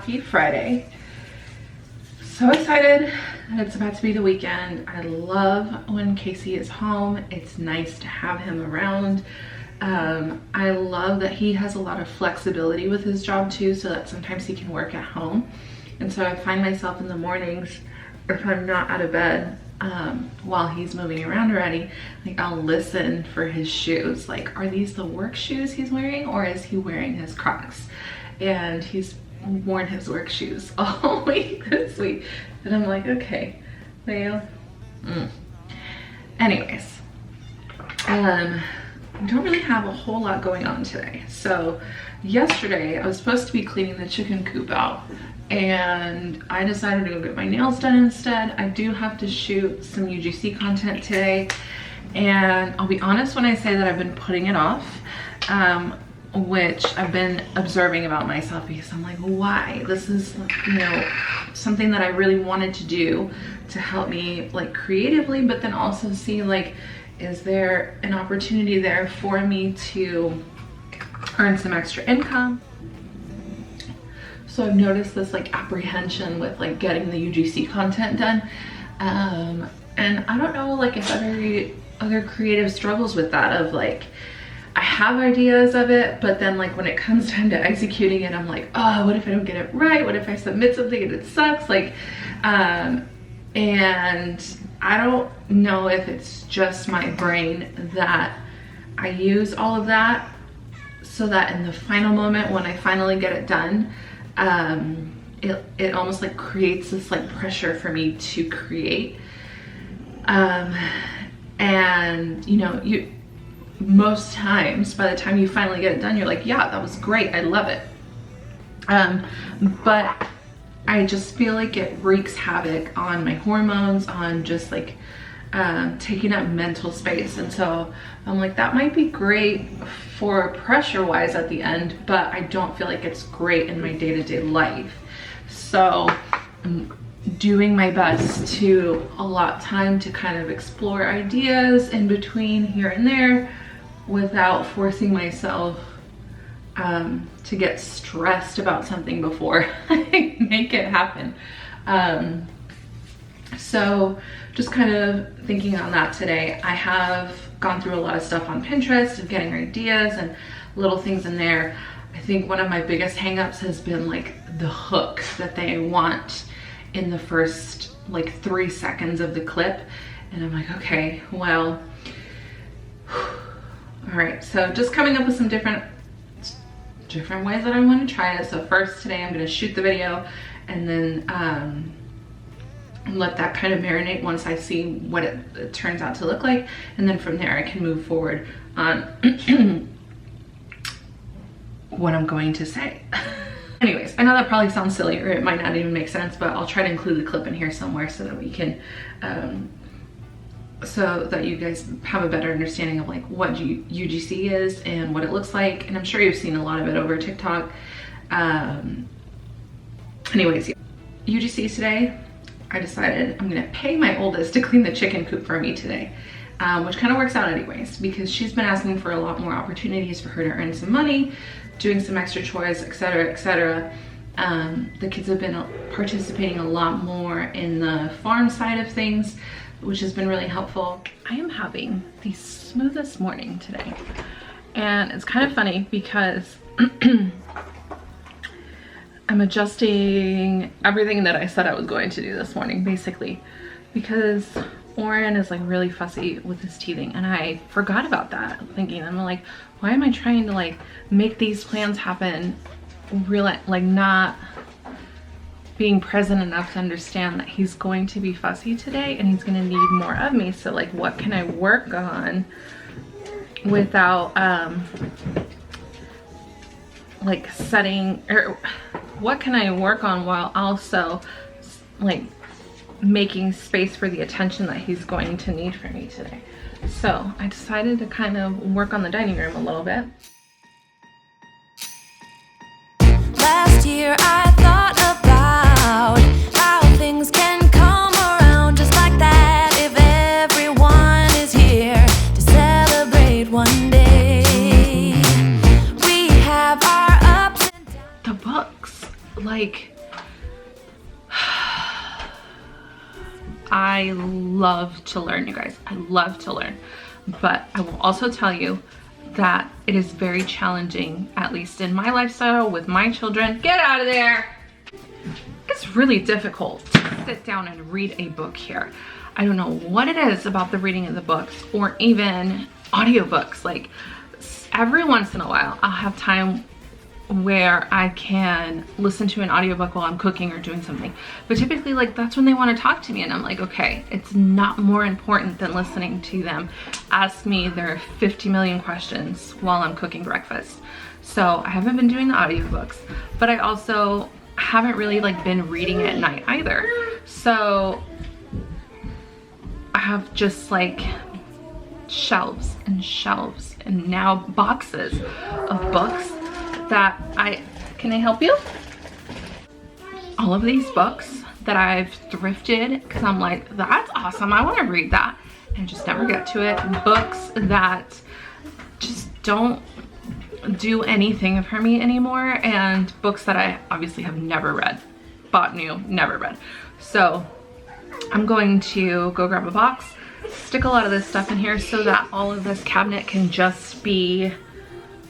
happy Friday. So excited that it's about to be the weekend. I love when Casey is home. It's nice to have him around. I love that he has a lot of flexibility with his job too, so that sometimes he can work at home. And so I find myself in the mornings, if I'm not out of bed, while he's moving around already, like I'll listen for his shoes. Like, are these the work shoes he's wearing, or is he wearing his Crocs? And he's worn his work shoes all week this week. And I'm like, okay, well, anyways, don't really have a whole lot going on today. So yesterday I was supposed to be cleaning the chicken coop out, and I decided to go get my nails done instead. I do have to shoot some UGC content today, and I'll be honest when I say that I've been putting it off, which I've been observing about myself, because I'm like, why? This is, you know, something that I really wanted to do to help me like creatively, but then also see like, is there an opportunity there for me to earn some extra income? So I've noticed this like apprehension with like getting the UGC content done. And I don't know like if other creative struggles with that, of like, I have ideas of it, but then like when it comes time to executing it, I'm like, oh, what if I don't get it right? What if I submit something and it sucks? Like, and I don't know if it's just my brain that I use all of that so that in the final moment when I finally get it done, it almost like creates this like pressure for me to create. And you know, most times by the time you finally get it done, you're like, yeah, that was great, I love it. But I just feel like it wreaks havoc on my hormones, on just like taking up mental space. And so I'm like, that might be great for pressure wise at the end, but I don't feel like it's great in my day-to-day life. So I'm doing my best to allot time to kind of explore ideas in between here and there, without forcing myself to get stressed about something before I make it happen. So just kind of thinking on that today. I have gone through a lot of stuff on Pinterest of getting ideas and little things in there. I think one of my biggest hangups has been like the hook that they want in the first like 3 seconds of the clip. And I'm like, okay, well, all right, so just coming up with some different ways that I want to try it. So first today I'm going to shoot the video, and then let that kind of marinate once I see what it turns out to look like, and then from there I can move forward on what I'm going to say. Anyways, I know that probably sounds silly, or it might not even make sense, but I'll try to include the clip in here somewhere so that we can so that you guys have a better understanding of like what UGC is and what it looks like. And I'm sure you've seen a lot of it over TikTok. Anyways, UGC today, I decided I'm gonna pay my oldest to clean the chicken coop for me today, which kind of works out anyways, because she's been asking for a lot more opportunities for her to earn some money, doing some extra chores, etc., etc. The kids have been participating a lot more in the farm side of things, which has been really helpful. I am having the smoothest morning today, and it's kind of funny because I'm adjusting everything that I said I was going to do this morning, basically, because Oren is like really fussy with his teething, and I forgot about that, thinking, I'm like, why am I trying to like make these plans happen, really like not being present enough to understand that he's going to be fussy today and he's going to need more of me. So like, what can I work on without like setting, or what can I work on while also like making space for the attention that he's going to need from me today. So I decided to kind of work on the dining room a little bit. Last year I thought about how things can come around just like that if everyone is here to celebrate one day. We have our ups and downs. The books, like I love to learn, you guys. I love to learn. But I will also tell you that it is very challenging, at least in my lifestyle with my children. Get out of there! It's really difficult to sit down and read a book here. I don't know what it is about the reading of the books or even audiobooks. Like every once in a while, I'll have time where I can listen to an audiobook while I'm cooking or doing something. But typically, like, that's when they want to talk to me, and I'm like, okay, it's not more important than listening to them ask me their 50 million questions while I'm cooking breakfast. So I haven't been doing the audiobooks, but I also haven't really like been reading at night either. So I have just like shelves and shelves and now boxes of books that can I help you? All of these books that I've thrifted because I'm like, that's awesome, I want to read that, and just never get to it. Books that just don't do anything for me anymore, and books that I obviously have never read, bought new, never read. So I'm going to go grab a box, stick a lot of this stuff in here so that all of this cabinet can just be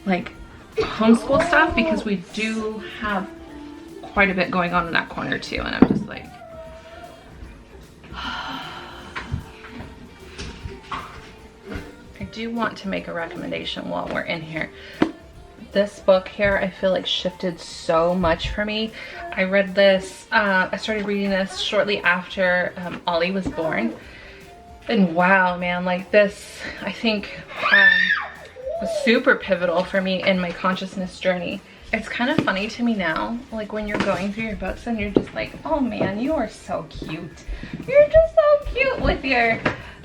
like homeschool stuff, because we do have quite a bit going on in that corner too, and I'm just like I do want to make a recommendation while we're in here. This book here, I feel like shifted so much for me. I read this, I started reading this shortly after Ollie was born, and wow, man, like this, I think was super pivotal for me in my consciousness journey. It's kind of funny to me now, like when you're going through your books and you're just like, oh man, you are so cute. You're just so cute with your,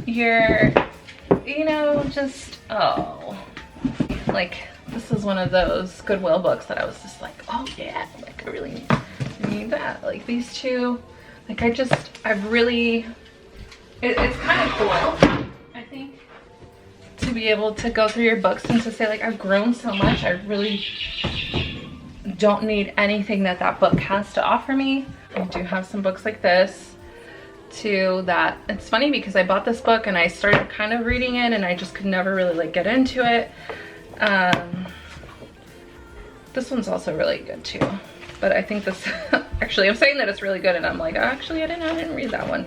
you know, just, oh. Like, this is one of those Goodwill books that I was just like, oh yeah, like I really need that. Like these two, like I've really, it's kind of cool, I think, to be able to go through your books and to say like, I've grown so much, I really don't need anything that that book has to offer me. I do have some books like this too that, it's funny because I bought this book and I started kind of reading it and I just could never really like get into it. This one's also really good too, but I think this, actually I'm saying that it's really good and I'm like, actually I didn't read that one.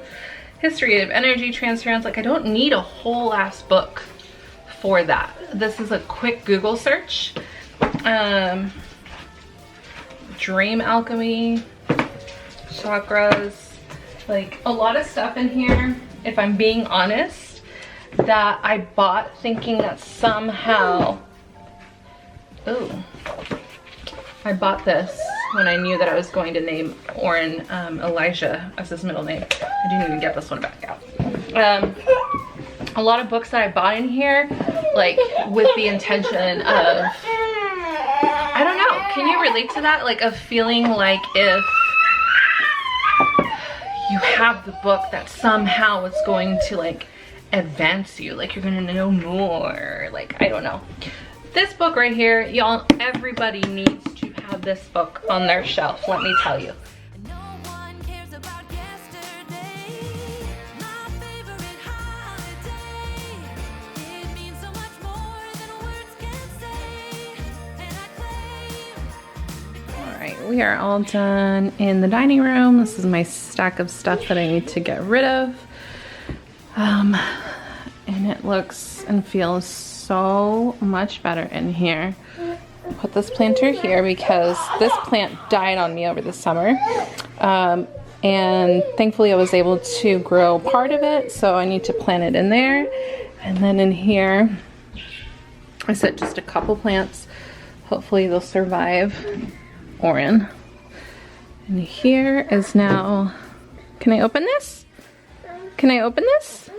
History of Energy Transference, like I don't need a whole ass book for that. This is a quick Google search. Dream Alchemy, chakras, like a lot of stuff in here, if I'm being honest, that I bought thinking that somehow, ooh, I bought this when I knew that I was going to name Oren Elijah as his middle name. I do need to get this one back out. A lot of books that I bought in here, like with the intention of, I don't know, can you relate to that? Like of feeling like if you have the book that somehow it's going to like advance you, like you're gonna know more, like I don't know. This book right here, y'all, everybody needs to have this book on their shelf, let me tell you. We are all done in the dining room. This is my stack of stuff that I need to get rid of. And it looks and feels so much better in here. Put this planter here because this plant died on me over the summer. And thankfully I was able to grow part of it, so I need to plant it in there. And then in here, I set just a couple plants. Hopefully they'll survive Oren. And here is now, can I open this? Can I open this?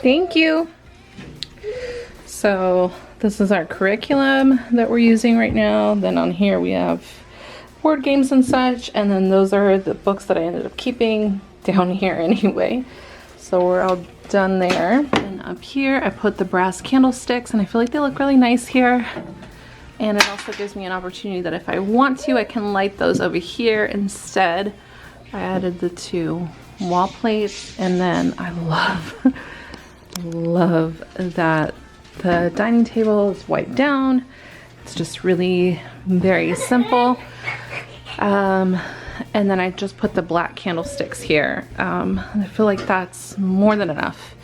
Thank you. So this is our curriculum that we're using right now. Then on here we have board games and such, and then those are the books that I ended up keeping down here anyway. So we're all done there. And up here I put the brass candlesticks, and I feel like they look really nice here. And it also gives me an opportunity that if I want to, I can light those over here instead I added the 2 wall plates, and then I love, love that the dining table is wiped down. It's just really very simple. And then I just put the black candlesticks here. And I feel like that's more than enough.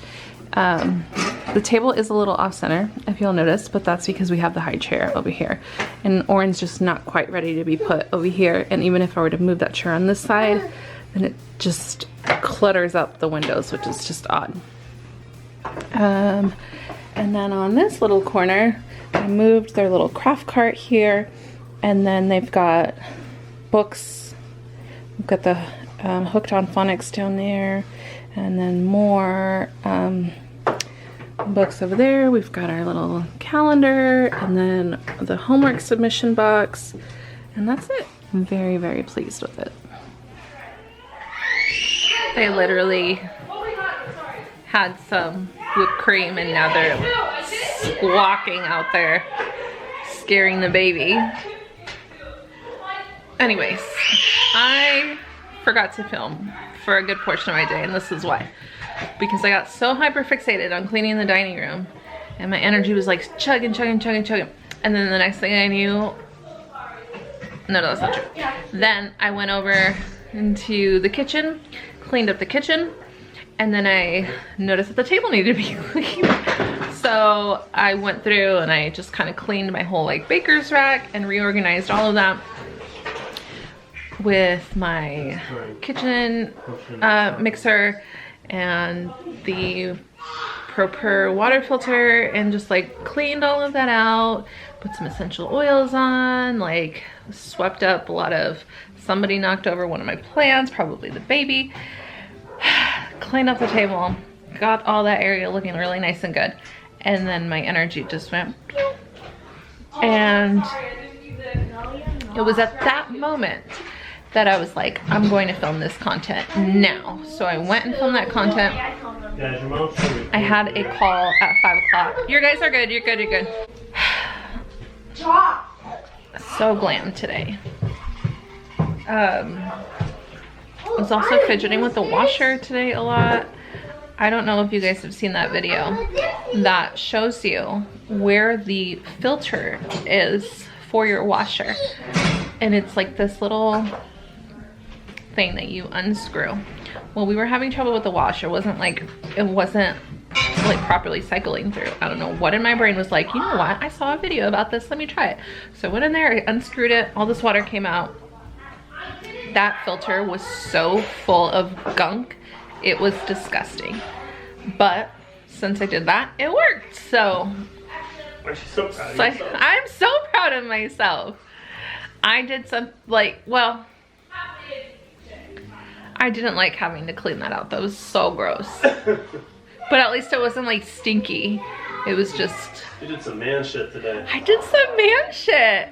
The table is a little off center, if you'll notice, but that's because we have the high chair over here. And Oren's just not quite ready to be put over here. And even if I were to move that chair on this side, then it just clutters up the windows, which is just odd. And then on this little corner, I moved their little craft cart here. And then they've got books. We've got the Hooked on Phonics down there. And then more books over there. We've got our little calendar and then the homework submission box. And that's it. I'm very, very pleased with it. They literally had some whipped cream and now they're squawking out there, scaring the baby. Anyways, I forgot to film for a good portion of my day, and this is why. Because I got so hyper fixated on cleaning the dining room and my energy was like chugging. And then the next thing I knew, no, that's not true. Then I went over into the kitchen, cleaned up the kitchen, and then I noticed that the table needed to be cleaned. So I went through and I just kind of cleaned my whole like baker's rack and reorganized all of that with my kitchen mixer and the Proper water filter, and just like cleaned all of that out, put some essential oils on, like swept up a lot of, somebody knocked over one of my plants, probably the baby, cleaned up the table, got all that area looking really nice and good, and then my energy just went pew. And it was at that moment that I was like, I'm going to film this content now. So I went and filmed that content. I had a call at 5 o'clock. You guys are good, you're good, you're good. So glam today. I was also fidgeting with the washer today a lot. I don't know if you guys have seen that video that shows you where the filter is for your washer. And it's like this little thing that you unscrew. Well, we were having trouble with the washer. It wasn't like properly cycling through. I don't know what in my brain was like, you know what, I saw a video about this, let me try it. So I went in there, I unscrewed it, all this water came out. That filter was so full of gunk, it was disgusting. But since I did that, it worked. So Aren't you so proud of yourself? I'm so proud of myself. I did some, like, well, I didn't like having to clean that out. That was so gross. But at least it wasn't like stinky. It was just... You did some man shit today. I did some man shit.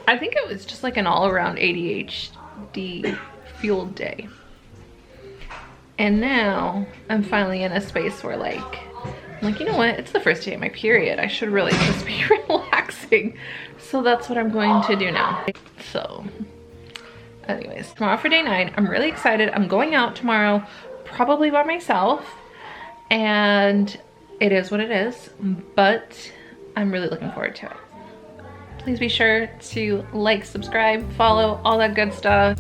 I think it was just like an all-around ADHD fueled day. And now I'm finally in a space where I'm like, you know what? It's the first day of my period. I should really just be relaxing. So that's what I'm going to do now. So... anyways, tomorrow for day 9. I'm really excited. I'm going out tomorrow, probably by myself, and it is what it is, but I'm really looking forward to it. Please be sure to like, subscribe, follow, all that good stuff.